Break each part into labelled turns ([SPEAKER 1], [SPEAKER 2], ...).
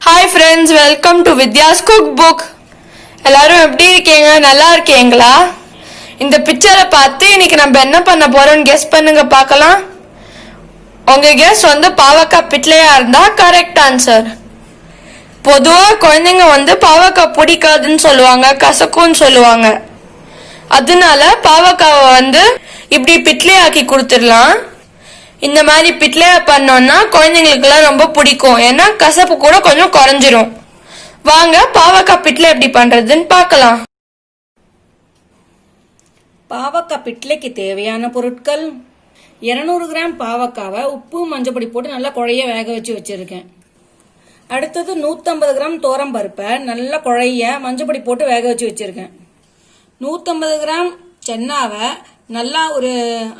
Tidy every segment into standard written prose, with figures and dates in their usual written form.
[SPEAKER 1] Hi friends, welcome to Vidya's cook book. எல்லாரும் எப்படி இருக்கீங்க? நல்லா இருக்கீங்களா? இந்த பிக்சரை பார்த்து இன்னைக்கு நம்ம என்ன பண்ண போறோம்னு கெஸ் பண்ணுங்க பார்க்கலாம். உங்க கெஸ் பாவக்காய் பிட்லையா இருந்தா கரெக்ட் ஆன்சர். பொதுவாக குழந்தைங்க பாவக்காய் பிடிக்காதுன்னு சொல்லுவாங்க, கசக்கும்னு சொல்லுவாங்க. அதனால பாவக்காவை இப்படி பிட்லை ஆக்கி கொடுத்துடலாம். இந்த மாதிரி பிட்லையா பண்ணோம்னா குழந்தைங்களுக்குலாம் ரொம்ப பிடிக்கும். ஏன்னா கசப்பு கூட கொஞ்சம் குறைஞ்சிரும். வாங்க பாவக்காய் பிட்லை எப்படி பண்றதுன்னு பார்க்கலாம்.
[SPEAKER 2] பாவக்காய் பிட்லைக்கு தேவையான பொருட்கள்: 200 கிராம் பாவக்காவை உப்பு மஞ்சள் பொடி போட்டு நல்லா குழைய வேக வச்சிருக்கேன். அடுத்தது 150 கிராம் தோரம் பருப்பை நல்லா குழைய மஞ்சள் பொடி போட்டு வேக வச்சிருக்கேன். 150 கிராம் சென்னாவை நல்லா ஒரு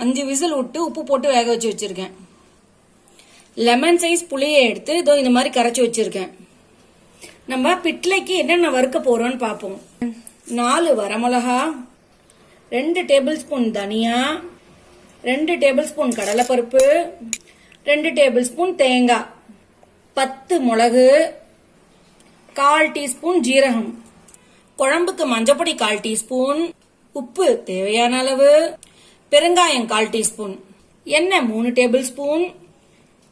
[SPEAKER 2] 5 விசில் விட்டு உப்பு போட்டு வேக வச்சிருக்கேன். லெமன் சைஸ் புளியை எடுத்து இதோ இந்த மாதிரி கரைச்சி வச்சிருக்கேன். நம்ம பிட்லைக்கு என்னென்ன வறுக்க போறோம்னு பார்ப்போம். 4 வரமிளகா, 2 டேபிள் ஸ்பூன் தனியா, 2 டேபிள் ஸ்பூன் கடலைப்பருப்பு, 2 டேபிள் ஸ்பூன் தேங்காய், 10 மிளகு, 1/4 டீஸ்பூன் ஜீரகம், குழம்புக்கு மஞ்சப்பொடி 1/4 டீஸ்பூன், உப்பு தேவையான அளவு, பெருங்காயம் 1/4 டீஸ்பூன், எண்ணெய் 3 டேபிள் ஸ்பூன்,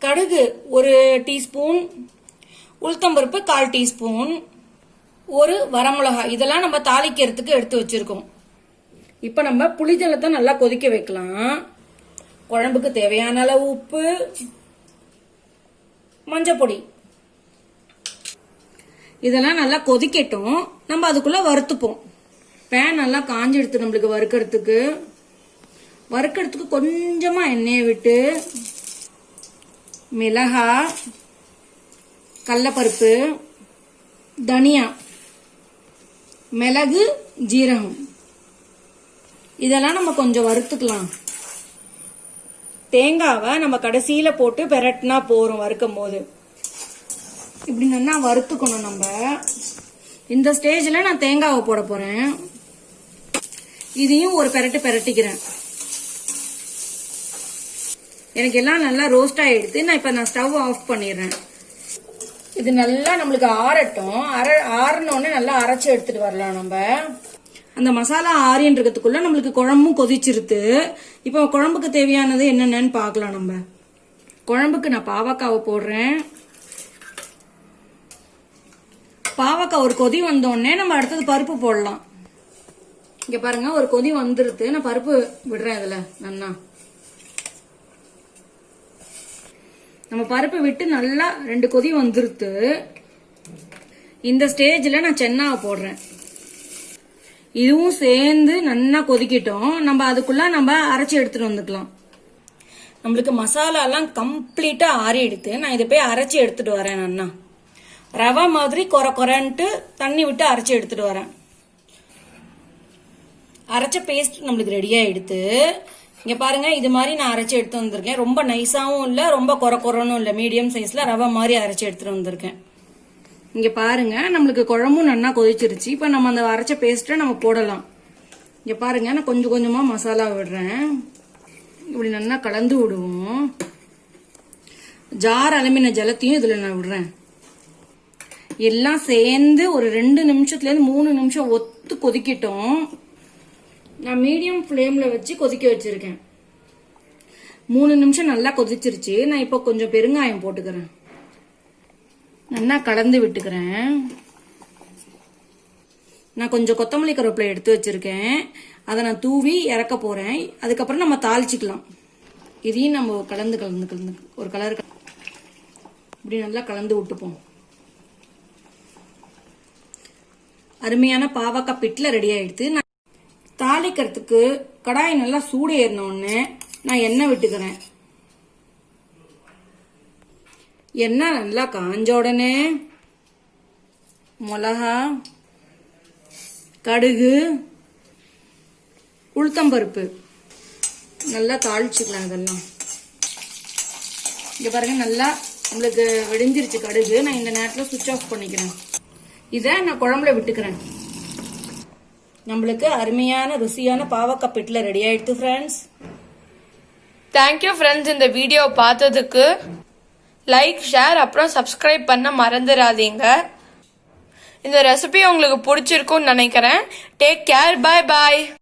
[SPEAKER 2] கடுகு 1 டீஸ்பூன், உளுத்தம்பருப்பு 1/4 டீஸ்பூன், 1 வரமிளகாய். இதெல்லாம் நம்ம தாளிக்கிறதுக்கு எடுத்து வச்சிருக்கோம். இப்ப நம்ம புளிஜலத்தை நல்லா கொதிக்க வைக்கலாம். குழம்புக்கு தேவையான அளவு உப்பு, மஞ்சப்பொடி, இதெல்லாம் நல்லா கொதிக்கட்டும். நம்ம அதுக்குள்ள வறுத்துப்போம். பேன் நல்லா காஞ்சி எடுத்து நம்மளுக்கு வறுக்கிறதுக்கு கொஞ்சமா எண்ணெயை விட்டு மிளகா, கடலைப்பருப்பு, தனியா, மிளகு, ஜீரகம் இதெல்லாம் நம்ம கொஞ்சம் வறுத்துக்கலாம். தேங்காவை நம்ம கடைசியில போட்டு பெரட்டினா போறோம். வறுக்கும் போது இப்படி நல்லா வறுத்துக்கணும். நம்ம இந்த ஸ்டேஜ்ல நான் தேங்காவை போட போறேன். இதையும் ஒரு பெரட்டிக்கிறேன். எனக்கு எல்லாம் நல்லா ரோஸ்ட் ஆயிடுது. நான் ஸ்டவ் ஆஃப் பண்ணிடுறேன். இது நல்லா நம்மளுக்கு ஆறட்டும். ஆறினோடனே நல்லா அரைச்சு எடுத்துட்டு வரலாம். நம்ம அந்த மசாலா ஆறின்றதுக்குள்ள நம்மளுக்கு குழம்பும் கொதிச்சிருது. இப்போ குழம்புக்கு தேவையானது என்னென்னு பார்க்கலாம். நம்ம குழம்புக்கு நான் பாவக்காவை போடுறேன். பாவக்காய் ஒரு கொதி வந்தோடனே நம்ம அடுத்தது பருப்பு போடலாம். இங்க பாருங்க, ஒரு கொதி வந்துருது. நான் பருப்பு விடுறேன். இதுல நன்னா நம்ம பருப்பு விட்டு நல்லா 2 கொதி வந்துருது. இந்த ஸ்டேஜ்ல நான் சென்னாவை போடுறேன். இதுவும் சேர்ந்து நல்லா கொதிக்கிட்டோம். நம்ம அதுக்குள்ள நம்ம அரைச்சி எடுத்துட்டு வந்துக்கலாம். நம்மளுக்கு மசாலா எல்லாம் கம்ப்ளீட்டா ஆறி எடுத்து நான் இதை போய் அரைச்சி எடுத்துட்டு வரேன். நன்னா ரவை மாதிரி கொரன்ட்டு தண்ணி விட்டு அரைச்சி எடுத்துட்டு வரேன். அரைச்ச பேஸ்ட் நம்மளுக்கு ரெடியா எடுத்து இங்க பாருங்க, இது மாதிரி நான் அரைச்சி எடுத்து வந்திருக்கேன். ரொம்ப நைஸாவும் இல்ல, ரொம்ப கொரன்னு இல்ல, மீடியம் சைஸ்ல ரவை மாதிரி அரைச்சி எடுத்துட்டு வந்திருக்கேன். இங்க பாருங்க, நம்மளுக்கு குழம்பும் நல்லா கொதிச்சிருச்சு. இப்ப நம்ம அந்த அரைச்ச பேஸ்ட்டை நம்ம போடலாம். இங்க பாருங்க, நான் கொஞ்சம் கொஞ்சமா மசாலா விடுறேன். இப்படி நல்லா கலந்து விடுவோம். ஜார் அலமின ஜலத்தையும் இதுல நான் விடுறேன். எல்லாம் சேர்ந்து ஒரு 2 நிமிஷத்துல இருந்து 3 நிமிஷம் ஒத்து கொதிக்கட்டும். நான் மீடியம் ஃப்ளேம்ல வச்சு கொதிக்க வச்சிருக்கேன். 3 நிமிஷம் நல்லா கொதிச்சிருச்சு. நான் இப்போ கொஞ்சம் பெருங்காயம் போட்டுக்கிறேன். நல்லா கலந்து விட்டுக்கிறேன். நான் கொஞ்சம் கொத்தமல்லி கருவேப்பிலை எடுத்து வச்சிருக்கேன். அதை நான் தூவி இறக்க போறேன். அதுக்கப்புறம் நம்ம தாளிச்சுக்கலாம். இதையும் நம்ம கலந்து ஒரு கலர் இப்படி நல்லா கலந்து விட்டுப்போம். அருமையான பாவக்காய் பிட்ல ரெடி ஆயிடுது. நான் தாளிக்கிறதுக்கு கடாய் நல்லா சூடு ஏறினோடனே நான் எண்ணெய் விட்டுக்கிறேன். எண்ணெய் நல்லா காஞ்ச உடனே மிளகா, கடுகு, உளுத்தம்பருப்பு நல்லா தாளிச்சுக்கலாம். இதெல்லாம் இங்க பாருங்க, நல்லா நம்மளுக்கு வெடிஞ்சிருச்சு கடுகு. நான் இந்த நேரத்தில் சுவிட்ச் ஆஃப் பண்ணிக்கிறேன். இதை நான் குழம்புல விட்டுக்கிறேன். நம்மளுக்கு அருமையான ருசியான பாவக்காய் பிட்ல ரெடி ஆயிடுது ஃப்ரெண்ட்ஸ்.
[SPEAKER 1] தேங்க்யூ ஃப்ரெண்ட்ஸ், இந்த வீடியோ பார்த்ததுக்கு. லைக், ஷேர் அப்புறம் சப்ஸ்கிரைப் பண்ண மறந்துடாதீங்க. இந்த ரெசிபி உங்களுக்கு பிடிச்சிருக்கும்னு நினைக்கிறேன். Take care. பாய் பாய்.